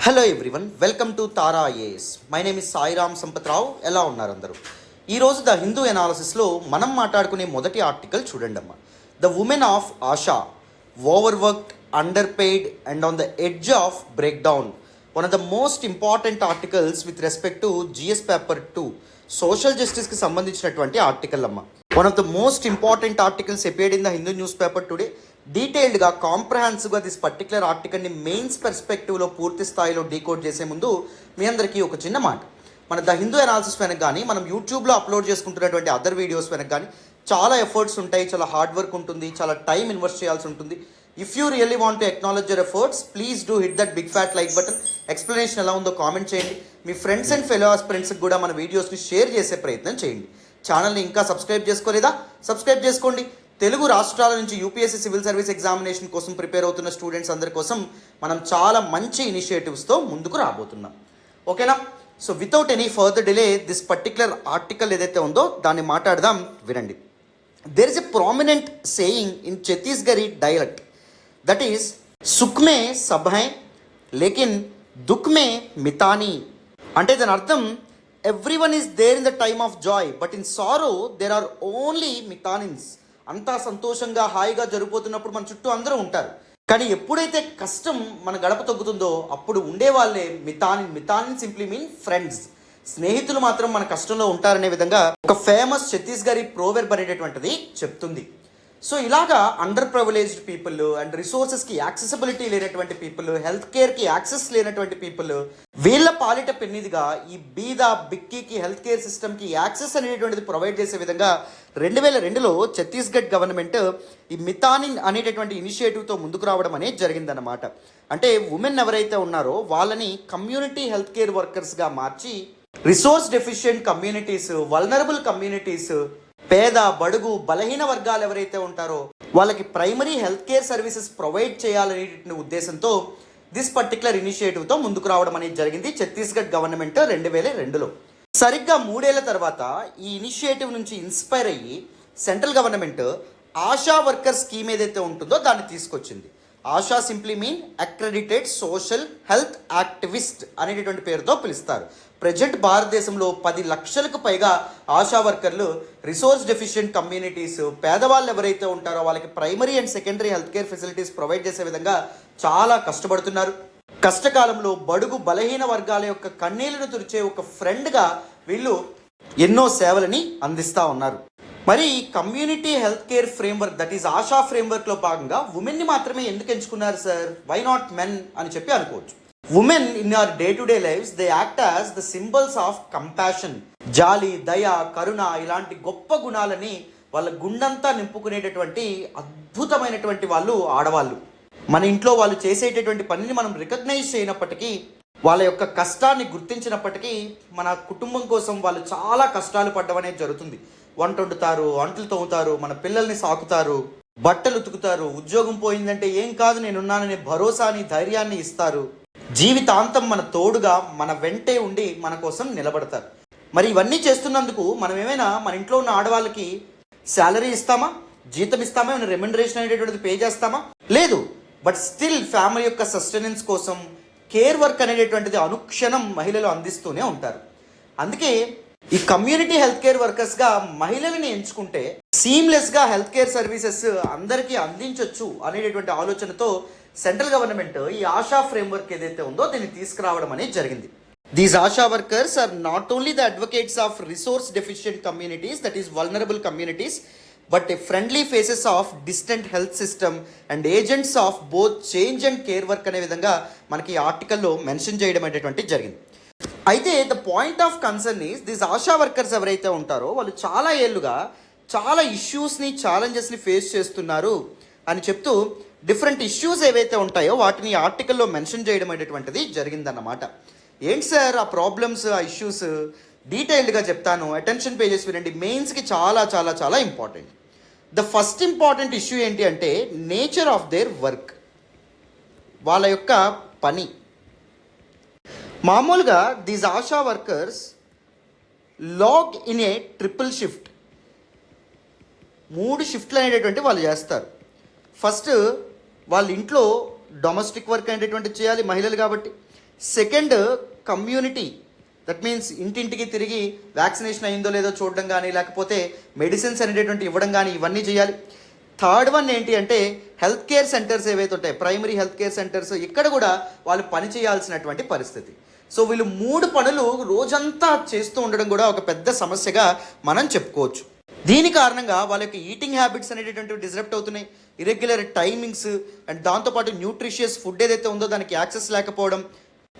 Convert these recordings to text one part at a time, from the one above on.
Hello everyone, welcome to Tara IAS. My name is Sairam Sampath Rao. ఎలా ఉన్నారు అందరూ? ఈరోజు ద హిందూ ఎనాలిసిస్లో మనం మాట్లాడుకునే మొదటి ఆర్టికల్ చూడండి అమ్మా. The women of Asha, overworked, underpaid and on the edge of breakdown. One of the most important articles with respect to GS paper 2 social జస్టిస్కి సంబంధించినటువంటి ఆర్టికల్ అమ్మ. One of the most important articles appeared in the Hindu newspaper today. డీటెయిల్డ్గా కాంప్రహెన్సివ్గా this particular ఆర్టికల్ని mains పర్స్పెక్టివ్లో పూర్తి స్థాయిలో decode చేసే ముందు మీ అందరికీ ఒక చిన్న మాట. మన ద హిందూ అనాలిసిస్ వెనక కానీ మనం యూట్యూబ్లో అప్లోడ్ చేసుకుంటున్నటువంటి అదర్ వీడియోస్ వెనక కానీ చాలా ఎఫర్ట్స్ ఉంటాయి, చాలా హార్డ్ వర్క్ ఉంటుంది, చాలా టైం ఇన్వెస్ట్ చేయాల్సి ఉంటుంది. If you really want to acknowledge your efforts, please do hit that big fat like button. Explanation ఎలా ఉందో కామెంట్ చేయండి. మీ ఫ్రెండ్స్ అండ్ ఫెలో ఆస్పిరెంట్స్కి కూడా మన వీడియోస్ని షేర్ చేసే ప్రయత్నం చేయండి. ఛానల్ని ఇంకా సబ్స్క్రైబ్ చేసుకోలేదా? సబ్స్క్రైబ్ చేసుకోండి. తెలుగు రాష్ట్రాల నుంచి యూపీఎస్సీ సివిల్ సర్వీస్ ఎగ్జామినేషన్ కోసం ప్రిపేర్ అవుతున్న స్టూడెంట్స్ అందరి కోసం మనం చాలా మంచి ఇనిషియేటివ్స్తో ముందుకు రాబోతున్నాం. ఓకేనా? So without any further delay this particular article ఏదైతే ఉందో దాన్ని మాట్లాడదాం, వినండి. There is a prominent saying in Chhattisgarhi dialect that is సుఖ్ మే సబ్ హై లేకిన్ దుఃఖ్ మే మితానీ. అంటే దాని అర్థం everyone is there in the time of joy but in sorrow there are only మితానిన్స్. అంతా సంతోషంగా హాయిగా జరిగిపోతున్నప్పుడు మన చుట్టూ అందరూ ఉంటారు, కానీ ఎప్పుడైతే కష్టం మన గడప తగ్గుతుందో అప్పుడు ఉండేవాళ్ళే మితానిన్ సింప్లీ మీన్ ఫ్రెండ్స్. స్నేహితులు మాత్రం మన కష్టంలో ఉంటారనే విధంగా ఒక ఫేమస్ ఛత్తీస్గఢీ ప్రోవెర్బ్ అనేటటువంటిది చెప్తుంది. సో ఇలాగా అండర్ ప్రివిలేజ్డ్ పీపుల్ అండ్ రిసోర్సెస్కి యాక్సెసిబిలిటీ లేనటువంటి పీపుల్, హెల్త్ కేర్కి యాక్సెస్ లేనటువంటి పీపుల్, వీళ్ళ పాలిట పెన్నిదిగా ఈ బీద బిక్కీకి హెల్త్ కేర్ సిస్టమ్కి యాక్సెస్ అనేటువంటిది ప్రొవైడ్ చేసే విధంగా 2002లో ఛత్తీస్గఢ్ గవర్నమెంట్ ఈ మితానిన్ అనేటటువంటి ఇనిషియేటివ్తో ముందుకు రావడం అనేది జరిగిందన్నమాట. అంటే ఉమెన్ ఎవరైతే ఉన్నారో వాళ్ళని కమ్యూనిటీ హెల్త్ కేర్ వర్కర్స్గా మార్చి resource deficient communities, vulnerable communities, పేద బడుగు బలహీన వర్గాలు ఎవరైతే ఉంటారో వాళ్ళకి primary health care services provide చేయాలనే ఉద్దేశంతో దిస్ పర్టికులర్ ఇనిషియేటివ్తో ముందుకు రావడం అనేది జరిగింది ఛత్తీస్గఢ్ గవర్నమెంట్ 2002లో. సరిగ్గా 3 ఏళ్ల తర్వాత ఈ ఇనిషియేటివ్ నుంచి ఇన్స్పైర్ అయ్యి central government ASHA worker scheme ఏదైతే ఉంటుందో దాన్ని తీసుకొచ్చింది. ASHA simply mean accredited social health activist అనేటటువంటి పేరుతో పిలుస్తారు. ప్రజెంట్ భారతదేశంలో 10 లక్షలకు పైగా ఆశా వర్కర్లు రిసోర్స్ డెఫిషియెంట్ కమ్యూనిటీస్, పేదవాళ్ళు ఎవరైతే ఉంటారో వాళ్ళకి primary and secondary health care facilities provide చేసే విధంగా చాలా కష్టపడుతున్నారు. కష్టకాలంలో బడుగు బలహీన వర్గాల యొక్క కన్నీళ్లను తుడిచే ఒక ఫ్రెండ్గా వీళ్ళు ఎన్నో సేవలని అందిస్తూ ఉన్నారు. మరి community health care framework that is Asha ఫ్రేమ్వర్క్లో భాగంగా ఉమెన్ని మాత్రమే ఎందుకు ఎంచుకున్నారు సార్? వై నాట్ మెన్ అని చెప్పి అనుకోవచ్చు. Women in our day to day lives they act as the symbols of compassion. జాలి, దయ, కరుణ ఇలాంటి గొప్ప గుణాలని వాళ్ళ గుండంతా నింపుకునేటటువంటి అద్భుతమైనటువంటి వాళ్ళు ఆడవాళ్ళు. మన ఇంట్లో వాళ్ళు చేసేటటువంటి పనిని మనం రికగ్నైజ్ చేయనప్పటికీ, వాళ్ళ యొక్క కష్టాన్ని గుర్తించినప్పటికీ మన కుటుంబం కోసం వాళ్ళు చాలా కష్టాలు పడ్డం అనేది జరుగుతుంది. వంట వండుతారు, అంట్లు తోముతారు, మన పిల్లల్ని సాకుతారు, బట్టలు ఉతుకుతారు, ఉద్యోగం పోయిందంటే ఏం కాదు నేనున్నాననే భరోసాని ధైర్యాన్ని ఇస్తారు. జీవితాంతం మన తోడుగా మన వెంటే ఉండి మన కోసం నిలబడతారు. మరి ఇవన్నీ చేస్తున్నందుకు మనం ఏమైనా మన ఇంట్లో ఉన్న ఆడవాళ్ళకి శాలరీ ఇస్తామా, జీతం ఇస్తామా, ఏమైనా రెమ్యునరేషన్ అనేటటువంటిది పే చేస్తామా? లేదు. బట్ స్టిల్ ఫ్యామిలీ యొక్క సస్టెనెన్స్ కోసం కేర్ వర్క్ అనేటటువంటిది అనుక్షణం మహిళలు అందిస్తూనే ఉంటారు. అందుకే ఈ కమ్యూనిటీ హెల్త్ కేర్ వర్కర్స్గా మహిళలని ఎంచుకుంటే సీమ్లెస్గా హెల్త్ కేర్ సర్వీసెస్ అందరికీ అందించవచ్చు అనేటటువంటి ఆలోచనతో సెంట్రల్ గవర్నమెంట్ ఈ ఆశా ఫ్రేమ్వర్క్ ఏదైతే ఉందో దీన్ని తీసుకురావడం అనేది జరిగింది. These ASHA workers are not only the advocates of resource deficient communities that is vulnerable communities but a friendly faces of distant health system and agents of both change and care work అనే విధంగా మనకి ఈ ఆర్టికల్లో mention చేయడం అనేటువంటిది జరిగింది. అయితే the point of concern is this ASHA workers ఎవరైతే ఉంటారో వాళ్ళు చాలా ఏళ్ళుగా చాలా ఇష్యూస్ని, ఛాలెంజెస్ని ఫేస్ చేస్తున్నారు అని చెప్తూ డిఫరెంట్ ఇష్యూస్ ఏవైతే ఉంటాయో వాటిని ఆర్టికల్లో మెన్షన్ చేయడం అనేటువంటిది జరిగిందన్నమాట. ఏంటి సార్ ఆ ప్రాబ్లమ్స్, ఆ ఇష్యూస్? డీటెయిల్డ్గా చెప్తాను, అటెన్షన్ పేజెస్ వినండి. మెయిన్స్కి చాలా చాలా చాలా important. The first important issue ఏంటి అంటే నేచర్ ఆఫ్ దేర్ వర్క్, వాళ్ళ యొక్క పని. మామూలుగా these ASHA workers log in a triple shift, 3 షిఫ్ట్లు అనేటటువంటి వాళ్ళు చేస్తారు. ఫస్ట్ వాళ్ళ ఇంట్లో డొమెస్టిక్ వర్క్ అనేటటువంటి చేయాలి మహిళలు కాబట్టి. Second, community. దట్ మీన్స్ ఇంటింటికి తిరిగి వ్యాక్సినేషన్ అయిందో లేదో చూడడం కానీ, లేకపోతే మెడిసిన్స్ అనేటటువంటి ఇవ్వడం కానీ, ఇవన్నీ చేయాలి. థర్డ్ వన్ ఏంటి అంటే హెల్త్ కేర్ సెంటర్స్ ఏవైతే ఉంటాయి, ప్రైమరీ హెల్త్ కేర్ సెంటర్స్, ఇక్కడ కూడా వాళ్ళు పని చేయాల్సినటువంటి పరిస్థితి. సో వీళ్ళు 3 పనులు రోజంతా చేస్తూ ఉండడం కూడా ఒక పెద్ద సమస్యగా మనం చెప్పుకోవచ్చు. దీని కారణంగా వాళ్ళ యొక్క ఈటింగ్ హ్యాబిట్స్ అనేటటువంటివి డిస్రప్ట్ అవుతున్నాయి, ఇరెగ్యులర్ టైమింగ్స్, అండ్ దాంతోపాటు న్యూట్రిషియస్ ఫుడ్ ఏదైతే ఉందో దానికి యాక్సెస్ లేకపోవడం,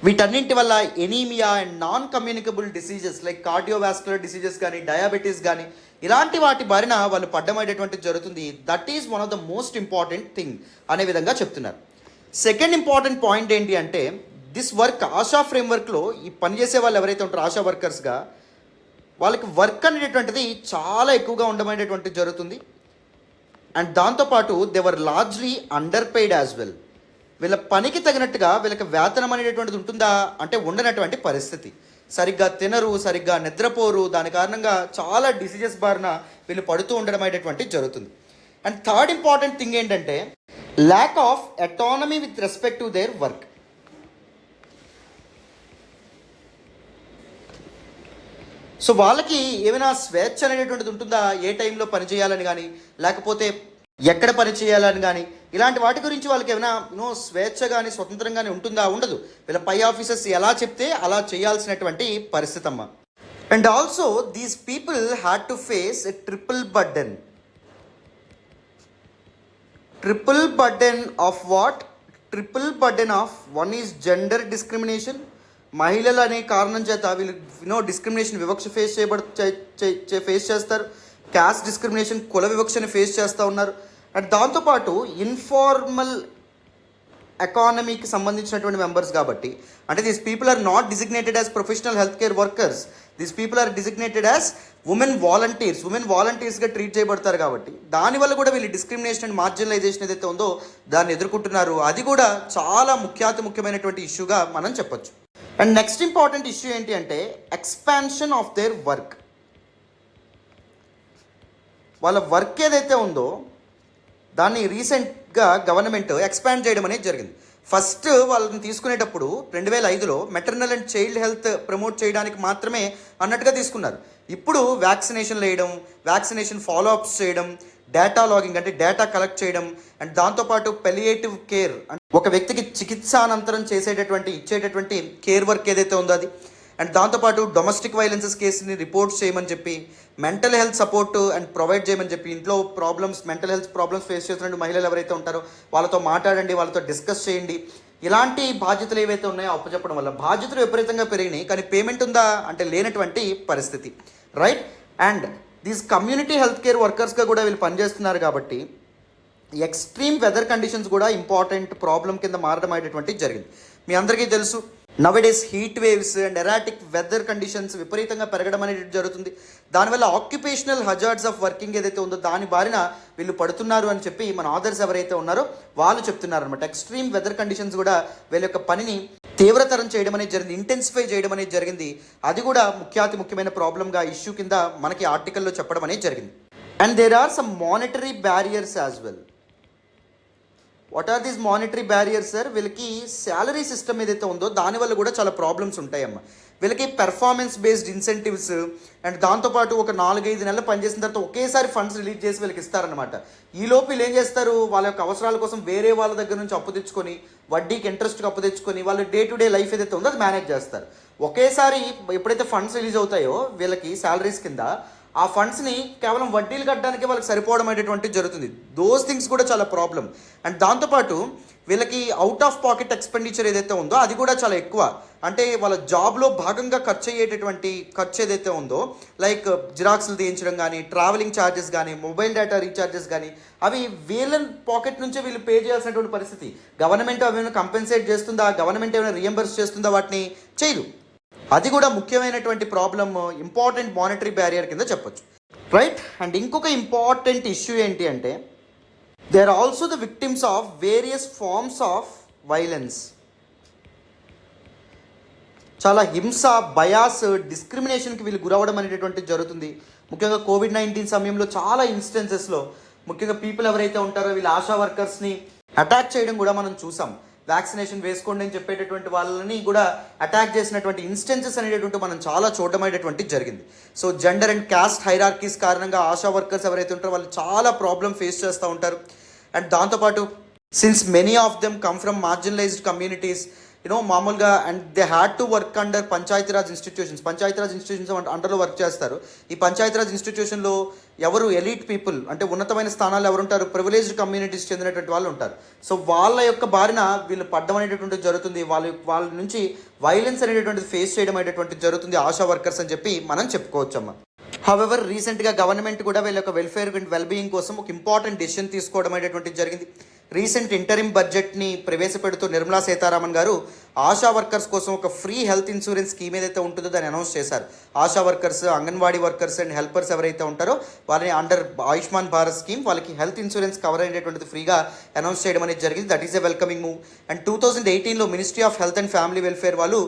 వీటన్నింటి వల్ల anaemia and non communicable diseases like cardiovascular diseases కానీ, డయాబెటీస్ కానీ, ఇలాంటి వాటి బారిన వాళ్ళు పడ్డమయ్యేటటువంటిది జరుగుతుంది. That is one of the most important thing అనే విధంగా చెప్తున్నారు. సెకండ్ ఇంపార్టెంట్ పాయింట్ ఏంటి అంటే దిస్ వర్క్, ఆశా ఫ్రేమ్వర్క్లో ఈ పనిచేసే వాళ్ళు ఎవరైతే ఉంటారో ఆశా వర్కర్స్గా, వాళ్ళకి వర్క్ అనేటటువంటిది చాలా ఎక్కువగా ఉండమనేటువంటిది జరుగుతుంది. అండ్ దాంతోపాటు they were largely under paid as well. వీళ్ళ పనికి తగినట్టుగా వీళ్ళకి వేతనం అనేటటువంటిది ఉంటుందా అంటే ఉండనటువంటి పరిస్థితి. సరిగ్గా తినరు, సరిగ్గా నిద్రపోరు, దాని కారణంగా చాలా డిసీజెస్ బారిన వీళ్ళు పడుతూ ఉండడం అనేటువంటిది జరుగుతుంది. అండ్ థర్డ్ ఇంపార్టెంట్ థింగ్ ఏంటంటే lack of autonomy with respect to their work. So వాళ్ళకి ఏమైనా స్వేచ్ఛ అనేటటువంటిది ఉంటుందా, ఏ టైంలో పని చేయాలని కానీ, లేకపోతే ఎక్కడ పని చేయాలని కానీ, ఇలాంటి వాటి గురించి వాళ్ళకి ఏమైనా స్వేచ్ఛ కానీ స్వతంత్రంగానే ఉంటుందా? ఉండదు. వీళ్ళ పై ఆఫీసర్స్ ఎలా చెప్తే అలా చేయాల్సినటువంటి పరిస్థితి అమ్మ. And also these people had to face a triple burden of what? Triple burden of one is gender discrimination. మహిళలు అనే కారణం చేత వీళ్ళు డిస్క్రిమినేషన్, వివక్ష ఫేస్ చేస్తారు. క్యాస్ట్ డిస్క్రిమినేషన్, కుల వివక్షని ఫేస్ చేస్తూ ఉన్నారు. అండ్ దాంతోపాటు ఇన్ఫార్మల్ ఎకానమీకి సంబంధించినటువంటి మెంబర్స్ కాబట్టి, అంటే these people are not designated as professional health care workers, these people are designated as women వాలంటీర్స్గా ట్రీట్ చేయబడతారు. కాబట్టి దానివల్ల కూడా వీళ్ళు డిస్క్రిమినేషన్ అండ్ మార్జినలైజేషన్ ఏదైతే ఉందో దాన్ని ఎదుర్కొంటున్నారు. అది కూడా చాలా ముఖ్యమైనటువంటి ఇష్యూగా మనం చెప్పొచ్చు. అండ్ నెక్స్ట్ ఇంపార్టెంట్ ఇష్యూ ఏంటి అంటే ఎక్స్పాన్షన్ ఆఫ్ దేర్ వర్క్. వాళ్ళ వర్క్ ఏదైతే ఉందో దాన్ని రీసెంట్గా గవర్నమెంట్ ఎక్స్పాండ్ చేయడం అనేది జరిగింది. ఫస్ట్ వాళ్ళని తీసుకునేటప్పుడు 2005లో maternal and child health promote చేయడానికి మాత్రమే అన్నట్టుగా తీసుకున్నారు. ఇప్పుడు వ్యాక్సినేషన్లు వేయడం, వ్యాక్సినేషన్ ఫాలో అప్స్ చేయడం, డేటా లాగింగ్ అంటే డేటా కలెక్ట్ చేయడం, అండ్ దాంతోపాటు పెలియేటివ్ కేర్ అంటే ఒక వ్యక్తికి చికిత్స అనంతరం ఇచ్చేటటువంటి కేర్ వర్క్ ఏదైతే ఉందో అది, అండ్ దాంతోపాటు డొమెస్టిక్ వైలెన్సెస్ కేసుని రిపోర్ట్స్ చేయమని చెప్పి, mental health support and provide చేయమని చెప్పి, ఇంట్లో మెంటల్ హెల్త్ ప్రాబ్లమ్స్ ఫేస్ చేస్తున్న మహిళలు ఎవరైతే ఉంటారో వాళ్ళతో మాట్లాడండి, వాళ్ళతో డిస్కస్ చేయండి. ఇలాంటి బాధ్యతలు ఏవైతే ఉన్నాయో అప్పచెప్పడం వల్ల బాధ్యతలు విపరీతంగా పెరిగినాయి, కానీ పేమెంట్ ఉందా అంటే లేనటువంటి పరిస్థితి, right? And these community health care వర్కర్స్గా కూడా వీళ్ళు పనిచేస్తున్నారు కాబట్టి ఎక్స్ట్రీమ్ వెదర్ కండిషన్స్ కూడా ఇంపార్టెంట్ ప్రాబ్లం కింద మారడం అనేటువంటిది జరిగింది. మీ అందరికీ తెలుసు, nowadays heat waves and erratic weather conditions విపరీతంగా పెరగడం అనేది జరుగుతుంది. దానివల్ల ఆక్యుపేషనల్ హజార్డ్స్ ఆఫ్ వర్కింగ్ ఏదైతే ఉందో దాని బారిన వీళ్ళు పడుతున్నారు అని చెప్పి మన ఆథర్స్ ఎవరైతే ఉన్నారో వాళ్ళు చెప్తున్నారు అనమాట. ఎక్స్ట్రీమ్ వెదర్ కండిషన్స్ కూడా వీళ్ళ యొక్క పనిని తీవ్రతరం చేయడం అనేది జరిగింది, ఇంటెన్సిఫై చేయడం అనేది జరిగింది. అది కూడా ముఖ్యమైన ప్రాబ్లంగా ఇష్యూ కింద మనకి ఆర్టికల్లో చెప్పడం అనేది జరిగింది. And there are some monetary barriers as well. What are these monetary barriers sir? వీళ్ళకి శాలరీ సిస్టమ్ ఏదైతే ఉందో దానివల్ల కూడా చాలా ప్రాబ్లమ్స్ ఉంటాయమ్మ. వీళ్ళకి పెర్ఫార్మెన్స్ బేస్డ్ ఇన్సెంటివ్స్ అండ్ దాంతోపాటు ఒక 4-5 నెలలు పనిచేసిన తర్వాత ఒకేసారి ఫండ్స్ రిలీజ్ చేసి వీళ్ళకి ఇస్తారనమాట. ఈలోపు వీళ్ళు ఏం చేస్తారు, వాళ్ళ యొక్క అవసరాల కోసం వేరే వాళ్ళ దగ్గర నుంచి అప్పు తెచ్చుకొని, వడ్డీకి ఇంట్రెస్ట్కి అప్పు తెచ్చుకొని వాళ్ళు డే టు డే లైఫ్ ఏదైతే ఉందో అది మేనేజ్ చేస్తారు. ఒకేసారి ఎప్పుడైతే ఫండ్స్ రిలీజ్ అవుతాయో వీళ్ళకి శాలరీస్ కింద, ఆ ఫండ్స్ని కేవలం వడ్డీలు కట్టడానికి వాళ్ళకి సరిపోవడం అనేటువంటిది జరుగుతుంది. దోస్ థింగ్స్ కూడా చాలా ప్రాబ్లం. అండ్ దాంతోపాటు వీళ్ళకి అవుట్ ఆఫ్ పాకెట్ ఎక్స్పెండిచర్ ఏదైతే ఉందో అది కూడా చాలా ఎక్కువ. అంటే వాళ్ళ జాబ్లో భాగంగా ఖర్చు ఏదైతే ఉందో, లైక్ జిరాక్స్లు తీయించడం కానీ, ట్రావెలింగ్ ఛార్జెస్ కానీ, మొబైల్ డేటా రీఛార్జెస్ కానీ, అవి వీళ్ళ పాకెట్ నుంచే వీళ్ళు పే చేయాల్సినటువంటి పరిస్థితి. గవర్నమెంట్ అవి ఏమైనా కంపెన్సేట్ చేస్తుందా, గవర్నమెంట్ ఏమైనా రియంబర్స్ చేస్తుందా, వాటిని చేయదు. అది కూడా ముఖ్యమైనటువంటి ప్రాబ్లమ్, ఇంపార్టెంట్ మానిటరీ బ్యారియర్ కింద చెప్పొచ్చు, రైట్? అండ్ ఇంకొక ఇంపార్టెంట్ ఇష్యూ ఏంటి అంటే they are also the victims of various forms of violence. చాలా హింస, బయాస్, డిస్క్రిమినేషన్కి వీళ్ళు గురవడం అనేటటువంటిది జరుగుతుంది. ముఖ్యంగా COVID-19 సమయంలో చాలా ఇన్స్టెన్సెస్లో ముఖ్యంగా పీపుల్ ఎవరైతే ఉంటారో వీళ్ళు ఆశా వర్కర్స్ని అటాక్ చేయడం కూడా మనం చూసాం. వ్యాక్సినేషన్ వేసుకోండి అని చెప్పేటటువంటి వాళ్ళని కూడా అటాక్ చేసినటువంటి ఇన్స్టెన్సెస్ అనేటటువంటి మనం చాలా చూడడం అనేటటువంటి జరిగింది. So gender and caste hierarchies కారణంగా ఆశా వర్కర్స్ ఎవరైతే ఉంటారో వాళ్ళు చాలా ప్రాబ్లం ఫేస్ చేస్తూ ఉంటారు. అండ్ దాంతోపాటు since many of them come from marginalised communities మామూలుగా and they had to work under Panchayati Raj institutions అండర్లో వర్క్ చేస్తారు. ఈ పంచాయతీరాజ్ ఇన్స్టిట్యూషన్లో ఎవరు ఎలీట్ పీపుల్ అంటే ఉన్నతమైన స్థానాలు ఎవరు ఉంటారు, ప్రివిలేజ్డ్ కమ్యూనిటీస్ చెందినటువంటి వాళ్ళు ఉంటారు. సో వాళ్ళ యొక్క బారిన వీళ్ళు పడ్డం అనేటటువంటిది జరుగుతుంది. వాళ్ళ నుంచి వైలెన్స్ అనేటటువంటిది ఫేస్ చేయడం అనేటటువంటిది జరుగుతుంది ఆశా వర్కర్స్ అని చెప్పి మనం చెప్పుకోవచ్చమ్మా. హవెవర్ రీసెంట్గా గవర్నమెంట్ కూడా వీళ్ళ యొక్క వెల్ఫేర్ అండ్ వెల్బీయింగ్ కోసం ఒక ఇంపార్టెంట్ డెసిషన్ తీసుకోవడం అనేటువంటిది జరిగింది. రీసెంట్ ఇంటరిమ్ బడ్జెట్ని ప్రవేశపెడుతూ నిర్మలా సీతారామన్ గారు ఆశా వర్కర్స్ కోసం ఒక ఫ్రీ హెల్త్ ఇన్సూరెన్స్ స్కీమ్ ఏదైతే ఉంటుందో దాన్ని అనౌన్స్ చేశారు. Asha workers, anganwadi workers and helpers ఎవరైతే ఉంటారో వాళ్ళని అండర్ ఆయుష్మాన్ భారత్ స్కీమ్ వాళ్ళకి హెల్త్ ఇన్సూరెన్స్ కవర్ అనేటువంటిది ఫ్రీగా అనౌన్స్ చేయడం అనేది జరిగింది. That is a welcoming move. And 2018లో ministry of health and family welfare వాళ్ళు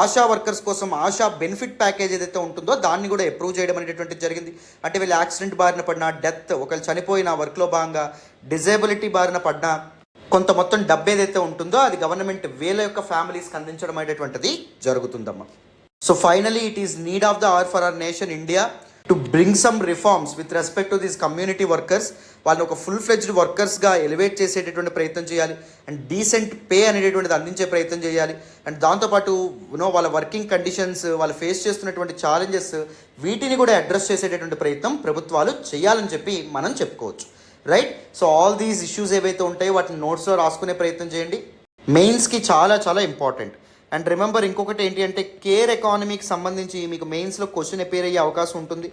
ఆశా వర్కర్స్ కోసం ఆశా బెనిఫిట్ ప్యాకేజ్ ఏదైతే ఉంటుందో దాన్ని కూడా అప్రూవ్ చేయడం అనేటువంటిది జరిగింది. అంటే వీళ్ళు యాక్సిడెంట్ బారిన పడిన, డెత్, ఒకళ్ళు చనిపోయిన, వర్క్లో భాగంగా డిజేబిలిటీ బారిన పడిన కొంత మొత్తం డబ్బు ఏదైతే ఉంటుందో అది గవర్నమెంట్ వీళ్ళ యొక్క ఫ్యామిలీస్కి అందించడం అనేటువంటిది జరుగుతుందమ్మా. So finally it is need of the hour for our nation India to bring some reforms with respect to these community workers. వాళ్ళని ఒక ఫుల్ ఫ్లెడ్జ్డ్ వర్కర్స్గా ఎలివేట్ చేసేటటువంటి ప్రయత్నం చేయాలి. అండ్ డీసెంట్ పే అనేటటువంటిది అందించే ప్రయత్నం చేయాలి. అండ్ దాంతోపాటు వాళ్ళ వర్కింగ్ కండిషన్స్, వాళ్ళు ఫేస్ చేస్తున్నటువంటి ఛాలెంజెస్ వీటిని కూడా అడ్రస్ చేసేటటువంటి ప్రయత్నం ప్రభుత్వాలు చేయాలని చెప్పి మనం చెప్పుకోవచ్చు. Right. So all these issues ఏవైతే ఉంటాయో వాటిని నోట్స్లో రాసుకునే ప్రయత్నం చేయండి. మెయిన్స్కి చాలా చాలా ఇంపార్టెంట్. అండ్ రిమెంబర్ ఇంకొకటి ఏంటి అంటే కేర్ ఎకానమీకి సంబంధించి మీకు మెయిన్స్లో క్వశ్చన్ అపేర్ అయ్యే అవకాశం ఉంటుంది.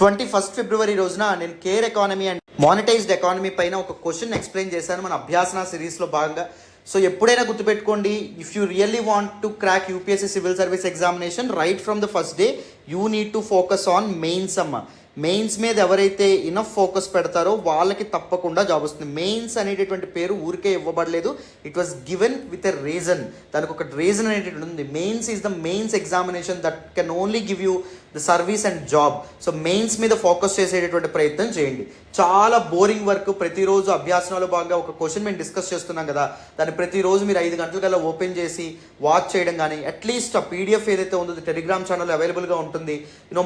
21 ఫిబ్రవరి రోజున నేను care economy and monetised economy పైన ఒక క్వశ్చన్ ఎక్స్ప్లెయిన్ చేశాను మన అభ్యాసన సిరీస్లో భాగంగా. సో ఎప్పుడైనా గుర్తుపెట్టుకోండి, if you really want to crack UPSC civil service examination right from the first day you need to focus on mains అమ్మ. మెయిన్స్ మీద ఎవరైతే ఇనఫ్ ఫోకస్ పెడతారో వాళ్ళకి తప్పకుండా జాబ్ వస్తుంది. మెయిన్స్ అనేటటువంటి పేరు ఊరికే ఇవ్వబడలేదు, it was given with a reason. దానికి ఒక రీజన్ అనేటటువంటి ఉంది. Mains is the mains examination that can only give you the service and job. So mains మీద ఫోకస్ చేసేటటువంటి ప్రయత్నం చేయండి. చాలా బోరింగ్ వర్క్. ప్రతిరోజు అభ్యాసంలో భాగంగా ఒక క్వశ్చన్ మేము డిస్కస్ చేస్తున్నాం కదా, దాన్ని ప్రతిరోజు మీరు 5 గంటల కల్లా ఓపెన్ చేసి వాచ్ చేయడం కానీ, అట్లీస్ట్ ఆ పీడిఎఫ్ ఏదైతే ఉందో టెలిగ్రామ్ ఛానల్ అవైలబుల్గా ఉంటుంది,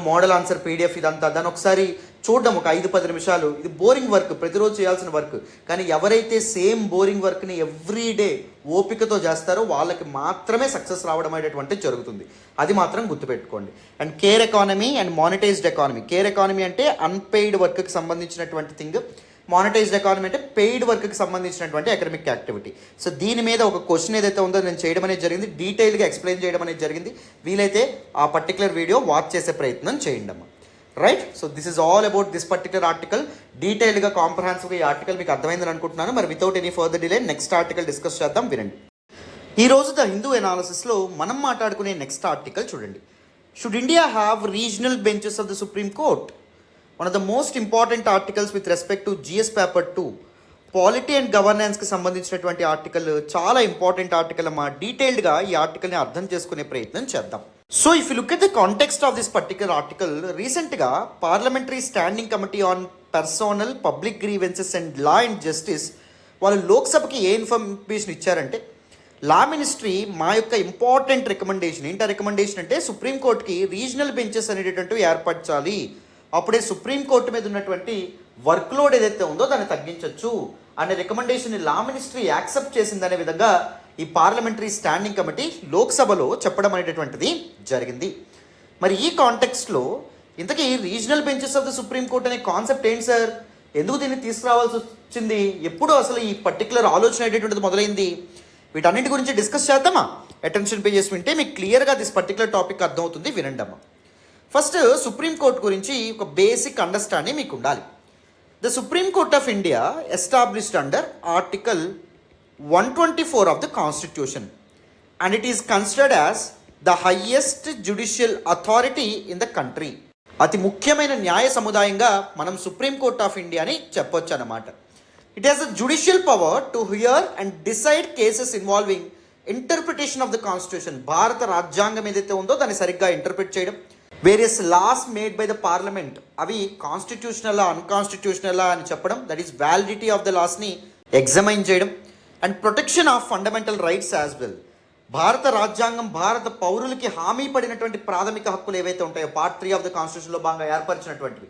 మోడల్ ఆన్సర్ పీడిఎఫ్ ఇదంతా, దాన్ని ఒకసారి చూడడం ఒక 5-10 నిమిషాలు. ఇది బోరింగ్ వర్క్, ప్రతిరోజు చేయాల్సిన వర్క్. కానీ ఎవరైతే సేమ్ బోరింగ్ వర్క్ని ఎవ్రీడే ఓపికతో చేస్తారో వాళ్ళకి మాత్రమే సక్సెస్ రావడం అనేటువంటిది జరుగుతుంది. అది మాత్రం గుర్తుపెట్టుకోండి. And care economy and monetised economy. Care economy అంటే అన్పెయిడ్ వర్క్కి సంబంధించినటువంటి థింగ్. మానిటైజ్డ్ ఎకానమీ అంటే పెయిడ్ వర్క్కి సంబంధించినటువంటి అకాడమిక్ యాక్టివిటీ. సో దీని మీద ఒక క్వశ్చన్ ఏదైతే ఉందో నేను చేయడం అనేది జరిగింది, డీటెయిల్గా ఎక్స్ప్లెయిన్ చేయడం అనేది జరిగింది. వీలైతే ఆ పర్టికులర్ వీడియో వాచ్ చేసే ప్రయత్నం చేయండి అమ్మా. Right. So this is all about this particular article. డీటెయిల్గా కాంప్రహెన్సివ్గా ఈ ఆర్టికల్ మీకు అర్థమైందని అనుకుంటున్నాను. మరి without any further delay next article discuss చేద్దాం, వినండి. ఈరోజు ద హిందూ ఎనాలిసిస్లో మనం మాట్లాడుకునే నెక్స్ట్ ఆర్టికల్ చూడండి. Should India have regional benches of the supreme court? One of the most important articles with respect to GS paper 2 polity and గవర్నెన్స్కి సంబంధించినటువంటి article. చాలా ఇంపార్టెంట్ ఆర్టికల్ అమ్మా. డీటెయిల్డ్గా ఈ ఆర్టికల్ని అర్థం చేసుకునే ప్రయత్నం చేద్దాం. So if you look at the context of this particular article, రీసెంట్గా parliamentary standing committee on personnel public grievances and law and justice వాళ్ళు లోక్సభకి ఏ ఇన్ఫర్మేషన్ ఇచ్చారంటే, లా మినిస్ట్రీ మా యొక్క ఇంపార్టెంట్ రికమెండేషన్ ఏంటి? ఆ రికమెండేషన్ అంటే సుప్రీంకోర్టుకి రీజనల్ బెంచెస్ అనేటటువంటివి ఏర్పరచాలి. అప్పుడే సుప్రీంకోర్టు మీద ఉన్నటువంటి వర్క్లోడ్ ఏదైతే ఉందో దాన్ని తగ్గించవచ్చు అనే రికమెండేషన్ని లా మినిస్ట్రీ యాక్సెప్ట్ చేసిందనే విధంగా ఈ పార్లమెంటరీ స్టాండింగ్ కమిటీ లోక్సభలో చెప్పడం అనేటటువంటిది జరిగింది. మరి ఈ కాంటెక్స్ట్లో ఇంతకీ regional benches of the supreme court అనే కాన్సెప్ట్ ఏంటి సార్? ఎందుకు దీన్ని తీసుకురావాల్సి వచ్చింది? ఎప్పుడు అసలు ఈ పర్టికులర్ ఆలోచన అనేటటువంటిది మొదలైంది? వీటన్నింటి గురించి డిస్కస్ చేద్దామా? అటెన్షన్ పే చేసి వింటే మీకు క్లియర్గా దిస్ పర్టికులర్ టాపిక్ అర్థమవుతుంది, వినండి అమ్మా. ఫస్ట్ సుప్రీంకోర్టు గురించి ఒక బేసిక్ అండర్స్టాండింగ్ మీకు ఉండాలి. The supreme court of India established under article 124 of the Constitution, and it is considered as the highest judicial authority in the country. అతి ముఖ్యమైన న్యాయ సముదాయంగా మనం సుప్రీం కోర్ట్ ఆఫ్ ఇండియాని చెప్పొచ్చు అన్నమాట. It has a judicial power to hear and decide cases involving interpretation of the constitution. భారత రాజ్యాంగం ఏదైతే ఉందో దాన్ని సరిగ్గా ఇంటర్ప్రిట్ చేయడం, various laws made by the parliament అవి కాన్స్టిట్యూషనలా అన్కాన్స్టిట్యూషనలా అని చెప్పడం, that is validity of the లాస్ని ఎగ్జామైన్ చేయడం, and protection of fundamental rights as well. భారత రాజ్యాంగం భారత పౌరులకి హామీ పడినటువంటి ప్రాథమిక హక్కులు ఏవైతే ఉంటాయో పార్ట్ 3 ఆఫ్ ద కాన్స్టిట్యూషన్లో భాగంగా ఏర్పరిచినటువంటివి,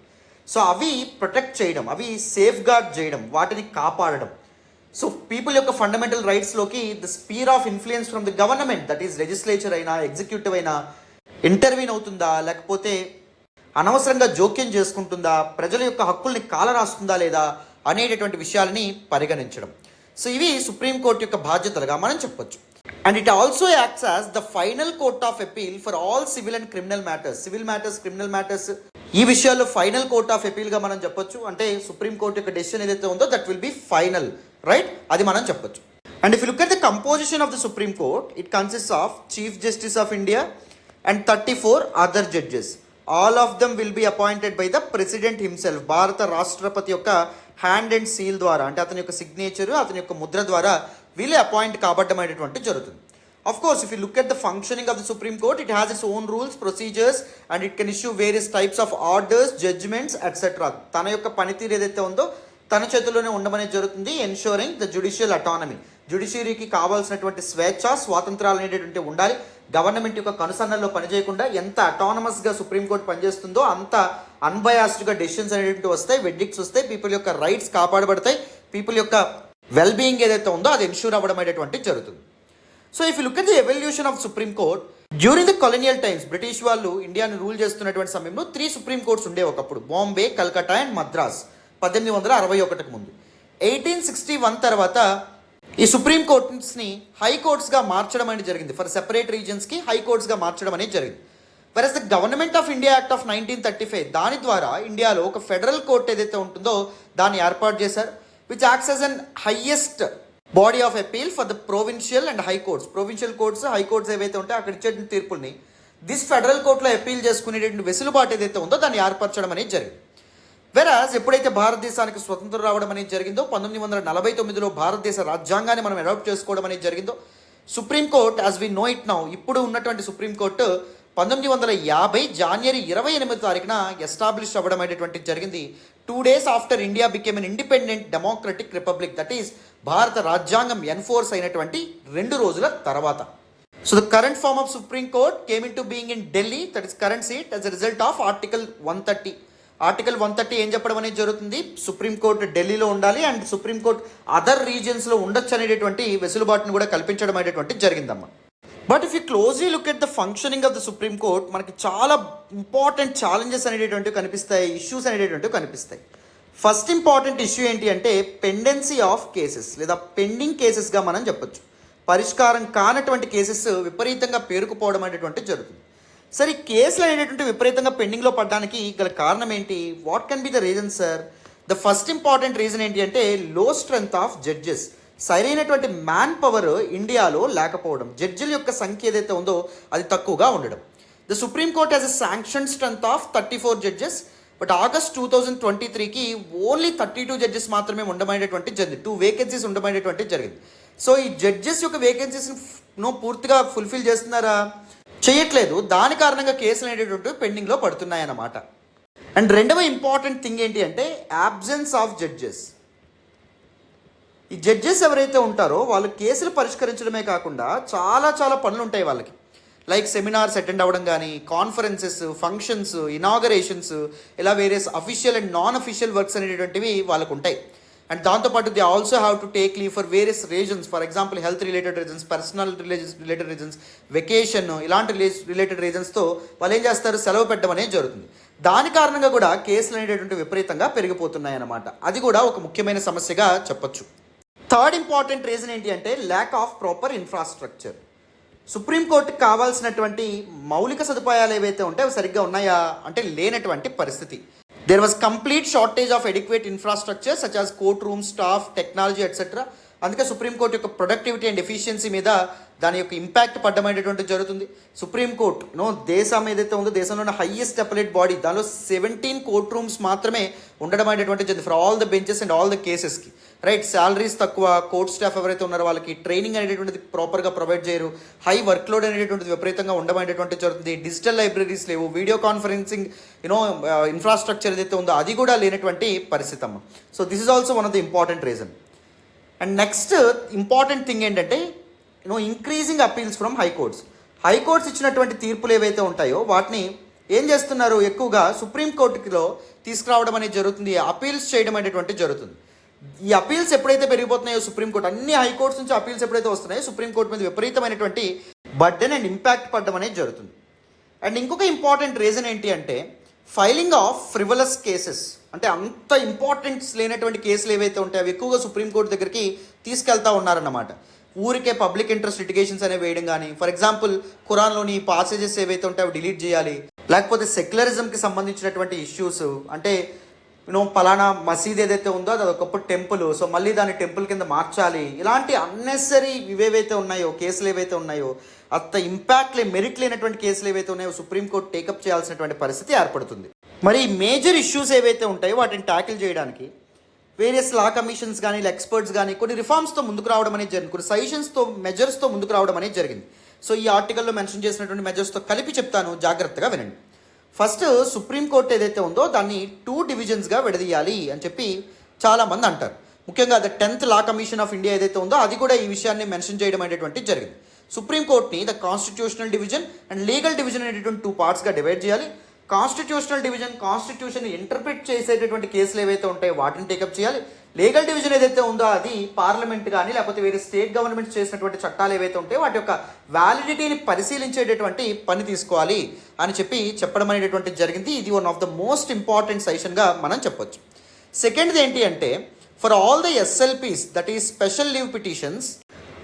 సో అవి ప్రొటెక్ట్ చేయడం, అవి సేఫ్ గార్డ్ చేయడం, వాటిని కాపాడడం. సో పీపుల్ యొక్క ఫండమెంటల్ రైట్స్లోకి the sphere of influence from the government, that is legislature అయినా ఎగ్జిక్యూటివ్ అయినా ఇంటర్వ్యూన్ అవుతుందా, లేకపోతే అనవసరంగా జోక్యం చేసుకుంటుందా, ప్రజల యొక్క హక్కుల్ని కాలరాస్తుందా లేదా అనేటటువంటి విషయాలని పరిగణించడం. సో ఇవి సుప్రీంకోర్టు యొక్క బాధ్యతలుగా మనం చెప్పొచ్చు. And it also acts as the final court of appeal for all civil and criminal matters. Civil matters, criminal matters, ఈ విషయాల్లో ఫైనల్ కోర్ట్ ఆఫ్ అపీల్గా మనం చెప్పొచ్చు. అంటే సుప్రీంకోర్టు యొక్క డెసిషన్ ఏదైతే ఉందో that will be final, right, అది మనం చెప్పొచ్చు. And if you look at the composition of the supreme court, it consists of chief justice of India and 34 other judges. All of them will be appointed by the president himself. భారత రాష్ట్రపతి యొక్క hand and seal ద్వారా, అంటే అతని యొక్క signature, అతని యొక్క ముద్ర ద్వారా వీళ్ళే అపాయింట్ కాబడ్డమైనటువంటి జరుగుతుంది. Of course, if you look at the functioning of the Supreme Court, it has its own rules, procedures, and it can issue various types of orders, judgments, etc. తన యొక్క పనితీరు ఏదైతే ఉందో తన చేతుల్లోనే ఉండమనేది జరుగుతుంది. Ensuring the judicial autonomy. జ్యుడిషియరీకి కావాల్సినటువంటి స్వేచ్ఛ, స్వాతంత్రాలు అనేటటువంటి ఉండాలి. గవర్నమెంట్ యొక్క కనుసన్నల్లో పనిచేయకుండా ఎంత అటానమస్గా సుప్రీంకోర్టు పనిచేస్తుందో అంత అన్బయాస్డ్గా డెసిషన్స్ అనేటువంటి వస్తాయి, వెడ్డిక్ట్స్ వస్తాయి, పీపుల్ యొక్క రైట్స్ కాపాడబడతాయి, పీపుల్ యొక్క వెల్ బీయింగ్ ఏదైతే ఉందో అది ఎన్షూర్ అవ్వడం అనేటువంటి జరుగుతుంది. So if you look at the evolution of supreme court during the colonial times, British వాళ్ళు ఇండియాను రూల్ చేస్తున్నటువంటి సమయంలో 3 సుప్రీం కోర్ట్స్ ఉండేవి ఒకప్పుడు, బాంబే, కల్కట్టా అండ్ మద్రాస్, 1861 ముందు. 1861 తర్వాత ఈ సుప్రీం కోర్ట్స్ని హైకోర్ట్స్గా మార్చడం అనేది జరిగింది. ఫర్ సెపరేట్ రీజన్స్కి హైకోర్ట్స్గా మార్చడం అనేది జరిగింది. Versus the government of India act of 1935, దాని ద్వారా ఇండియాలో ఒక ఫెడరల్ కోర్ట్ ఏదైతే ఉంటుందో దాన్ని ఏర్పాటు చేశారు, which acts as an highest body of appeal for the provincial and high courts. Provincial courts, high courts ఏవైతే ఉంటాయో అక్కడ ఇచ్చే తీర్పుల్ని దిస్ ఫెడరల్ కోర్టులో అపీల్ చేసుకునేటువంటి వెసులుబాటు ఏదైతే ఉందో దాన్ని ఏర్పరచడం అనేది జరిగింది. వెరాజ్ ఎప్పుడైతే భారతదేశానికి స్వతంత్రం రావడం అనేది జరిగిందో, 1949లో భారతదేశ రాజ్యాంగాన్ని మనం అడాప్ట్ చేసుకోవడం అనేది జరిగిందో, supreme court as we know it now, ఇప్పుడు ఉన్నటువంటి సుప్రీంకోర్టు 1950 జనవరి 28 ఎస్టాబ్లిష్ అవ్వడం అనేటువంటి జరిగింది. 2 days after India became an independent democratic republic, that is భారత రాజ్యాంగం ఎన్ఫోర్స్ అయినటువంటి 2 రోజుల తర్వాత. So the current form of supreme court came into being in Delhi, that is current seat, as a result of article 130. Article 130 ఏం చెప్పడం అనేది జరుగుతుంది, supreme court ఢిల్లీలో ఉండాలి అండ్ సుప్రీంకోర్టు అదర్ రీజియన్స్లో ఉండొచ్చు అనేటటువంటి వెసులుబాటును కూడా కల్పించడం అనేటువంటి జరిగిందమ్మా. But if you closely look at the functioning of the supreme court, మనకి చాలా ఇంపార్టెంట్ ఛాలెంజెస్ అనేటటువంటివి కనిపిస్తాయి, ఇష్యూస్ అనేటటువంటివి కనిపిస్తాయి. ఫస్ట్ ఇంపార్టెంట్ ఇష్యూ ఏంటి అంటే పెండెన్సీ ఆఫ్ కేసెస్, లేదా పెండింగ్ కేసెస్గా మనం చెప్పొచ్చు. పరిష్కారం కానటువంటి కేసెస్ విపరీతంగా పేరుకుపోవడం అనేటువంటి జరుగుతుంది. సరే, ఈ కేసులు అనేటటువంటి విపరీతంగా పెండింగ్లో పడడానికి గల కారణం ఏంటి? What can be the reason sir? The first important reason ఏంటి అంటే లో స్ట్రెంగ్త్ ఆఫ్ జడ్జెస్. సరైనటువంటి మ్యాన్ పవర్ ఇండియాలో లేకపోవడం, జడ్జిల యొక్క సంఖ్య ఏదైతే ఉందో అది తక్కువగా ఉండడం. The supreme court has a sanction strength of 34 judges, but August 2023కి ఓన్లీ 32 జడ్జెస్ మాత్రమే ఉండమైనటువంటి జరిగింది. 2 వేకెన్సీస్ ఉండమైనటువంటి జరిగింది. సో ఈ జడ్జెస్ యొక్క వేకెన్సీస్ను పూర్తిగా ఫుల్ఫిల్ చేస్తున్నారా? చేయట్లేదు. దాని కారణంగా కేసులు అనేటటువంటి పెండింగ్లో పడుతున్నాయన్నమాట. అండ్ రెండవ ఇంపార్టెంట్ థింగ్ ఏంటి అంటే యాబ్సెన్స్ ఆఫ్ జడ్జెస్. ఈ జడ్జెస్ ఎవరైతే ఉంటారో వాళ్ళు కేసులు పరిష్కరించడమే కాకుండా చాలా పనులు ఉంటాయి వాళ్ళకి. లైక్ సెమినార్స్ అటెండ్ అవ్వడం కానీ, కాన్ఫరెన్సెస్, ఫంక్షన్స్, ఇనాగరేషన్స్, ఇలా various official and non official works అనేటువంటివి వాళ్ళకు ఉంటాయి. అండ్ దాంతోపాటు they also have to take leave for various reasons, for example health related reasons, personal related reasons, vacation, ఇలాంటి related రీజన్స్తో వాళ్ళు ఏం చేస్తారు, సెలవు పెట్టడం అనేది జరుగుతుంది. దాని కారణంగా కూడా కేసులు అనేటటువంటి విపరీతంగా పెరిగిపోతున్నాయి అన్నమాట. అది కూడా ఒక ముఖ్యమైన సమస్యగా చెప్పొచ్చు. థర్డ్ ఇంపార్టెంట్ రీజన్ ఏంటి అంటే ల్యాక్ ఆఫ్ ప్రాపర్ ఇన్ఫ్రాస్ట్రక్చర్. సుప్రీంకోర్టుకి కావాల్సినటువంటి మౌలిక సదుపాయాలు ఏవైతే ఉంటాయో అవి సరిగ్గా ఉన్నాయా అంటే లేనటువంటి పరిస్థితి. There was complete shortage of adequate infrastructure such as court room, staff, technology etcetera. అందుకే సుప్రీంకోర్టు యొక్క ప్రొడక్టివిటీ అండ్ ఎఫిషియన్సీ మీద దాని యొక్క ఇంపాక్ట్ పడ్డమైనటువంటి జరుగుతుంది. సుప్రీంకోర్టు దేశం ఏదైతే ఉందో దేశంలోనే హైయెస్ట్ అపలేట్ బాడీ, దానిలో 17 కోర్ట్ రూమ్స్ మాత్రమే ఉండడం అనేటువంటి జరిగింది for all the benches and all the కేసెస్కి. రైట్, శాలరీస్ తక్కువ, కోర్ట్ స్టాఫ్ ఎవరైతే ఉన్నారో వాళ్ళకి ట్రైనింగ్ అనేటువంటిది ప్రాపర్గా ప్రొవైడ్ చేయరు, హై వర్క్ లోడ్ అనేటువంటిది విపరీతంగా ఉండమైనటువంటి జరుగుతుంది. డిజిటల్ లైబ్రరీస్ లేవు, వీడియో కాన్ఫరెన్సింగ్ ఇన్ఫ్రాస్ట్రక్చర్ ఏదైతే ఉందో అది కూడా లేనటువంటి పరిస్థితి అమ్మ. So this is also one of the important reason. And next important thing ఏంటంటే increasing appeals from high courts. High courts ఇచ్చినటువంటి తీర్పులు ఏవైతే ఉంటాయో వాటిని ఏం చేస్తున్నారు, ఎక్కువగా సుప్రీంకోర్టులో తీసుకురావడం అనేది జరుగుతుంది, అపీల్స్ చేయడం అనేటువంటి జరుగుతుంది. ఈ అపీల్స్ ఎప్పుడైతే పెరిగిపోతున్నాయో సుప్రీంకోర్టు, అన్ని హైకోర్ట్స్ నుంచి అపీల్స్ ఎప్పుడైతే వస్తున్నాయో సుప్రీంకోర్టు మీద విపరీతమైనటువంటి బర్డెన్ అండ్ ఇంపాక్ట్ పడడం అనేది జరుగుతుంది. అండ్ ఇంకొక ఇంపార్టెంట్ రీజన్ ఏంటి అంటే ఫైలింగ్ ఆఫ్ ఫ్రివలస్ కేసెస్. అంటే అంత ఇంపార్టెన్స్ లేనటువంటి కేసులు ఏవైతే ఉంటాయో అవి ఎక్కువగా సుప్రీంకోర్టు దగ్గరికి తీసుకెళ్తా ఉన్నారన్నమాట. ఊరికే పబ్లిక్ ఇంట్రెస్ట్ లిటిగేషన్స్ అనేవి వేయడం కానీ, ఫర్ ఎగ్జాంపుల్ ఖురాన్లోని పాసేజెస్ ఏవైతే ఉంటాయో అవి డిలీట్ చేయాలి, లేకపోతే సెక్యులరిజంకి సంబంధించినటువంటి ఇష్యూస్, అంటే పలానా మసీద్ ఏదైతే ఉందో అది ఒకప్పుడు టెంపుల్, సో మళ్ళీ దాన్ని టెంపుల్ కింద మార్చాలి, ఇలాంటి అన్నెసరీ ఇవేవైతే ఉన్నాయో కేసులు ఏవైతే ఉన్నాయో అంత ఇంపాక్ట్ మెరిట్ లేనటువంటి కేసులు ఏవైతే ఉన్నాయో సుప్రీంకోర్టు టేకప్ చేయాల్సినటువంటి పరిస్థితి ఏర్పడుతుంది. మరి మేజర్ ఇష్యూస్ ఏవైతే ఉంటాయో వాటిని ట్యాకిల్ చేయడానికి వేరియస్ లా కమిషన్స్ కానీ ఎక్స్పర్ట్స్ కానీ కొన్ని రిఫార్మ్స్తో ముందుకు రావడం అనేది జరిగింది, కొన్ని సజెషన్స్తో మెజర్స్తో ముందుకు రావడం అనేది జరిగింది. సో ఈ ఆర్టికల్లో మెన్షన్ చేసినటువంటి మెజర్స్తో కలిపి చెప్తాను, జాగ్రత్తగా వినండి. ఫస్ట్, సుప్రీంకోర్టు ఏదైతే ఉందో దాన్ని 2 డివిజన్స్గా విడదీయాలి అని చెప్పి చాలామంది అంటారు. ముఖ్యంగా the 10th law commission of India ఏదైతే ఉందో అది కూడా ఈ విషయాన్ని మెన్షన్ చేయడం అనేటువంటి జరిగింది. సుప్రీంకోర్టుని the constitutional division and legal division అనేటువంటి 2 పార్ట్స్గా డివైడ్ చేయాలి. కాన్స్టిట్యూషనల్ డివిజన్ కాన్స్టిట్యూషన్ ఇంటర్ప్రిట్ చేసేటటువంటి కేసులు ఏవైతే ఉంటాయో వాటిని టేకప్ చేయాలి. లీగల్ డివిజన్ ఏదైతే ఉందో అది పార్లమెంట్ కానీ లేకపోతే వేరే స్టేట్ గవర్నమెంట్స్ చేసినటువంటి చట్టాలు ఏవైతే ఉంటాయో వాటి యొక్క వ్యాలిడిటీని పరిశీలించేటటువంటి పని తీసుకోవాలి అని చెప్పడం అనేటువంటి జరిగింది. ఇది one of the most important సెషన్గా మనం చెప్పొచ్చు. సెకండ్ది ఏంటి అంటే for all the SLPs, that is special leave petitions,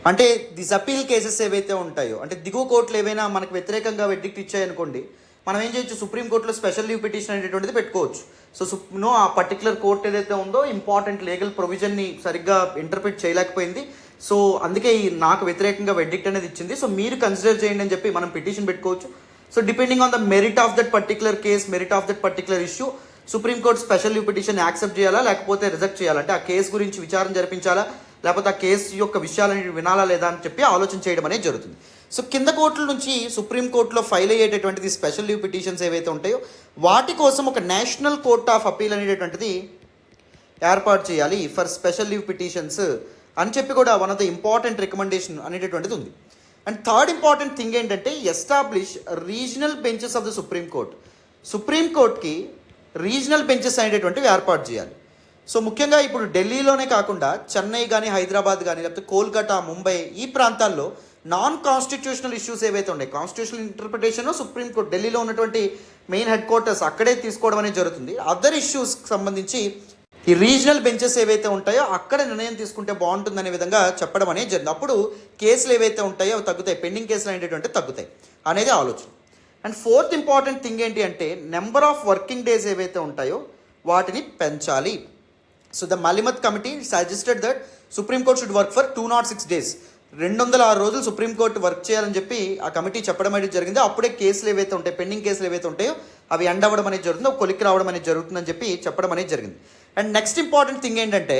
అంటే దిస్ అపీల్ కేసెస్ ఏవైతే ఉంటాయో, అంటే దిగువ కోర్టులు ఏవైనా మనకు వ్యతిరేకంగా వెర్డిక్ట్ ఇచ్చాయనుకోండి, మనం ఏం చేయొచ్చు, సుప్రీంకోర్టులో స్పెషల్ లీవ్ పిటిషన్ అనేటువంటిది పెట్టుకోవచ్చు. సో ఆ పర్టికులర్ కోర్ట్ ఏదైతే ఉందో ఇంపార్టెంట్ లీగల్ ప్రొవిజన్ని సరిగ్గా ఇంటర్ప్రిట్ చేయలేకపోయింది, సో అందుకే నాకు వ్యతిరేకంగా వెర్డిక్ట్ అనేది ఇచ్చింది, సో మీరు కన్సిడర్ చేయండి అని చెప్పి మనం పిటిషన్ పెట్టుకోవచ్చు. So depending on the merit of that particular case, merit of that particular issue, supreme court special leave petition accept చేయాలా లేకపోతే రిజెక్ట్ చేయాలా, అంటే ఆ కేసు గురించి విచారణ జరిపించాలా లేకపోతే ఆ కేసు యొక్క విషయాలని వినాలా లేదా అని చెప్పి ఆలోచన చేయడం అనేది జరుగుతుంది. సో కింద కోర్టుల నుంచి సుప్రీంకోర్టులో ఫైల్ అయ్యేటటువంటిది స్పెషల్ లీవ్ పిటిషన్స్ ఏవైతే ఉంటాయో వాటి కోసం ఒక నేషనల్ కోర్ట్ ఆఫ్ అపీల్ అనేటటువంటిది ఏర్పాటు చేయాలి ఫర్ స్పెషల్ లీవ్ పిటిషన్స్ అని చెప్పి కూడా one of the important recommendation అనేటటువంటిది ఉంది. అండ్ థర్డ్ ఇంపార్టెంట్ థింగ్ ఏంటంటే establish regional benches of the supreme court. సుప్రీంకోర్టుకి రీజనల్ బెంచెస్ అనేటటువంటివి ఏర్పాటు చేయాలి. సో ముఖ్యంగా ఇప్పుడు ఢిల్లీలోనే కాకుండా చెన్నై కానీ హైదరాబాద్ కానీ లేకపోతే కోల్కతా, ముంబై ఈ ప్రాంతాల్లో నాన్ కాన్స్టిట్యూషనల్ ఇష్యూస్ ఏవైతే ఉన్నాయి, కాన్స్టిట్యూషనల్ ఇంటర్ప్రిటేషన్ సుప్రీంకోర్టు ఢిల్లీలో ఉన్నటువంటి మెయిన్ హెడ్ క్వార్టర్స్ అక్కడే తీసుకోవడం అనేది జరుగుతుంది. అదర్ ఇష్యూస్కి సంబంధించి ఈ రీజనల్ బెంచెస్ ఏవైతే ఉంటాయో అక్కడ నిర్ణయం తీసుకుంటే బాగుంటుందనే విధంగా చెప్పడం అనేది జరిగింది. అప్పుడు కేసులు ఏవైతే ఉంటాయో అవి తగ్గుతాయి, పెండింగ్ కేసులు అనేటటువంటి తగ్గుతాయి అనేది ఆలోచన. అండ్ ఫోర్త్ ఇంపార్టెంట్ థింగ్ ఏంటి అంటే నెంబర్ ఆఫ్ వర్కింగ్ డేస్ ఏవైతే ఉంటాయో వాటిని పెంచాలి. So the Malimath committee suggested that supreme court should work for 206 days, 206 రోజులు సుప్రీంకోర్టు వర్క్ చేయాలని చెప్పి ఆ కమిటీ చెప్పడం అనేది జరిగింది. అప్పుడే కేసులు ఏవైతే ఉంటాయి, పెండింగ్ కేసులు ఏవైతే ఉంటాయో అవి ఎండ్ అవ్వడం అనేది జరుగుతుంది, ఒక కొలిక్కి రావడం అనేది జరుగుతుందని చెప్పి చెప్పడం అనేది జరిగింది. అండ్ నెక్స్ట్ ఇంపార్టెంట్ థింగ్ ఏంటంటే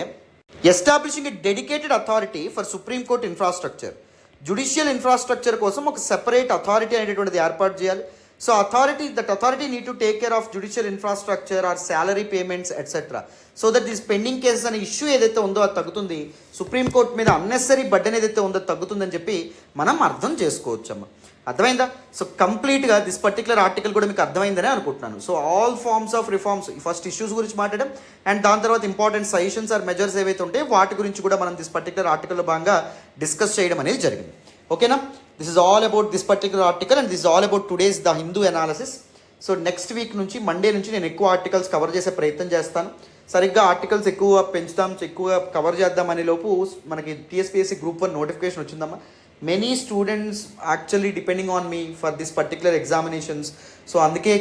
establishing a dedicated authority for supreme court infrastructure. Judicial infrastructure కోసం ఒక సెపరేట్ అథారిటీ అనేటువంటిది ఏర్పాటు చేయాలి. So authority need to take care of judicial infrastructure are salary payments etcetera, so that this pending cases అనే issue ఏదైతే ఉందో అది తగ్గుతుంది, సుప్రీంకోర్టు మీద అన్నెసరీ బర్డెన్ ఏదైతే ఉందో తగ్గుతుందని చెప్పి మనం అర్థం చేసుకోవచ్చమ్మా. అర్థమైందా? సో కంప్లీట్గా దిస్ పర్టికులర్ ఆర్టికల్ కూడా మీకు అర్థమైందనే అనుకుంటున్నాను. So all forms of reforms, first issues గురించి మాట్లాడడం అండ్ దాని తర్వాత ఇంపార్టెంట్ సజెషన్స్ ఆర్ మెజర్స్ ఏవైతే ఉంటాయో వాటి గురించి కూడా మనం దిస్ పర్టికులర్ ఆర్టికల్లో భాగంగా డిస్కస్ చేయడం అనేది జరిగింది. ఓకేనా? This is all about this particular article and this is all about today's the Hindu analysis. So next week నుంచి మండే నుంచి నేను ఎక్కువ ఆర్టికల్స్ కవర్ చేసే ప్రయత్నం చేస్తాను. సరిగ్గా ఆర్టికల్స్ ఎక్కువ పెంచుతాం, ఎక్కువగా కవర్ చేద్దాం అనే లోపు మనకి టీఎస్పీఎస్సీ గ్రూప్ 1 నోటిఫికేషన్ వచ్చిందమ్మా. Many students actually depending on me for this particular examinations. So అందుకే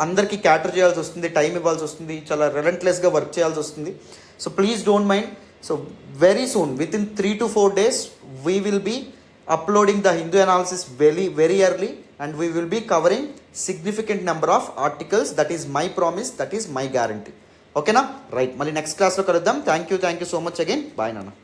అందరికీ క్యాటర్ చేయాల్సి వస్తుంది, టైం ఇవ్వాల్సి వస్తుంది, చాలా రిలెంట్లెస్గా వర్క్ చేయాల్సి వస్తుంది. So please don't mind. So very soon with in 3 to 4 days we will be uploading the Hindu analysis very early and we will be covering significant number of articles. That is my promise, that is my guarantee. Okay na? Right. Mali next class lo kaluddam. Thank you so much again. Bye nana.